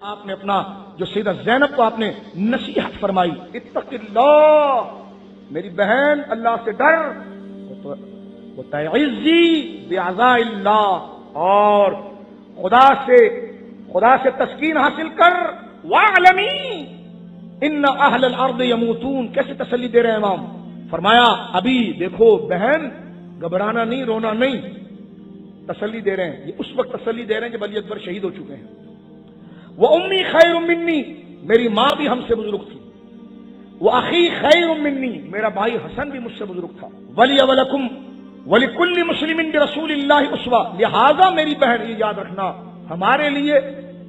آپ نے اپنا جو سیدہ زینب کو آپ نے نصیحت فرمائی، اتق اللہ، میری بہن اللہ سے ڈر، وتعزی بعزاء اللہ، اور خدا سے تسکین حاصل کر، واعلمی ان اہل الارض یموتون۔ کیسے تسلی دے رہے ہیں امام؟ فرمایا ابھی دیکھو بہن، گھبرانا نہیں، رونا نہیں، تسلی دے رہے ہیں۔ یہ اس وقت تسلی دے رہے ہیں جب علی اکبر شہید ہو چکے ہیں۔ وہ امی خیر منی، میری ماں بھی ہم سے بزرگ تھی، وہ اخی خیر منی، میرا بھائی حسن بھی مجھ سے بزرگ تھا، ولی ولکم ولکل مسلم برسول اللہ اسوہ، لہذا میری بہن یہ یاد رکھنا، ہمارے لیے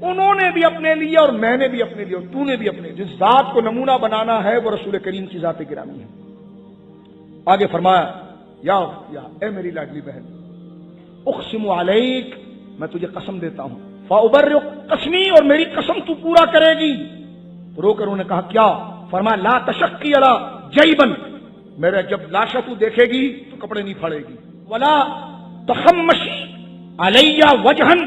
انہوں نے بھی اپنے لیے اور میں نے بھی اپنے لیے اور تو نے بھی اپنے، جس ذات کو نمونہ بنانا ہے وہ رسول کریم کی ذات گرامی ہے۔ آگے فرمایا یا اے میری لاڈلی بہن، اقسم علیک، میں تجھے قسم دیتا ہوں، فابرئ قسمی، اور میری قسم تو پورا کرے گی۔ رو کر انہوں نے کہا کیا؟ فرمایا لا تشقی علی جیبن، میرا جب لاشا تو دیکھے گی تو کپڑے نہیں پھاڑے گی، ولا تخمشی علی وجہن،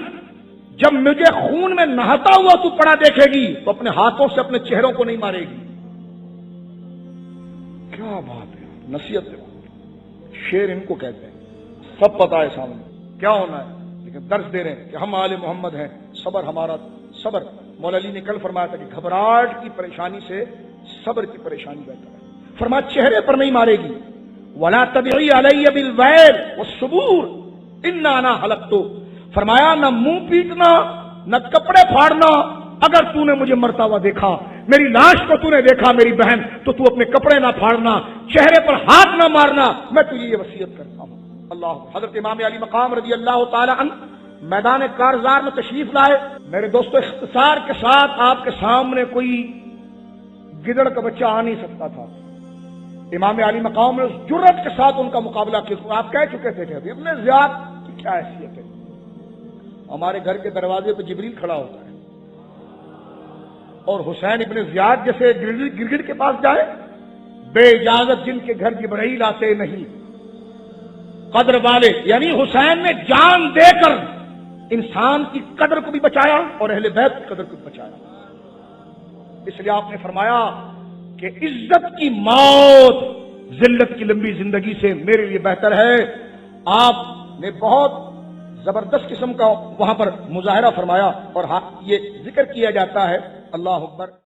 جب مجھے خون میں نہاتا ہوا تو پڑا دیکھے گی تو اپنے ہاتھوں سے اپنے چہروں کو نہیں مارے گی۔ کیا بات ہے، نصیحت شیر ان کو کہتے ہیں، سب پتا ہے سامنے کیا ہونا ہے، لیکن درس دے رہے ہیں کہ ہم آل محمد ہیں، صبر ہمارا صبر۔ مولا علی نے کل فرمایا تھا کہ گھبراہٹ کی پریشانی سے صبر کی پریشانی بہتر ہے۔ فرمایا چہرے پر نہیں مارے گی، ولا تدعی علی بالویل والصبور انا انا حلقت، فرمایا نہ منہ پیٹنا نہ کپڑے پھاڑنا، اگر تو نے مجھے مرتا ہوا دیکھا، میری لاش کو تو نے دیکھا میری بہن، تو تو اپنے کپڑے نہ پھاڑنا، چہرے پر ہاتھ نہ مارنا، میں تجھے یہ وصیت کرتا ہوں۔ اللہ حضرت امام علی مقام رضی اللہ تعالی عنہ میدان کارزار میں تشریف لائے۔ میرے دوستو اختصار کے ساتھ آپ کے سامنے کوئی گدڑ کا بچہ آ نہیں سکتا تھا، امام علی مقام نے اس جرأت کے ساتھ ان کا مقابلہ کیا۔ آپ کہہ چکے تھے کہ ابھی اپنے زیاد کی کیا حیثیت ہے، ہمارے گھر کے دروازے پہ جبریل کھڑا ہوتا ہے، اور حسین ابن زیاد جیسے گرگٹ کے پاس جائے، بے اجازت جن کے گھر جبرائیل آتے نہیں، قدر والے، یعنی حسین نے جان دے کر انسان کی قدر کو بھی بچایا اور اہل بیت کی قدر کو بھی بچایا۔ اس لیے آپ نے فرمایا کہ عزت کی موت ذلت کی لمبی زندگی سے میرے لیے بہتر ہے۔ آپ نے بہت زبردست قسم کا وہاں پر مظاہرہ فرمایا، اور یہ ذکر کیا جاتا ہے، اللہ اکبر۔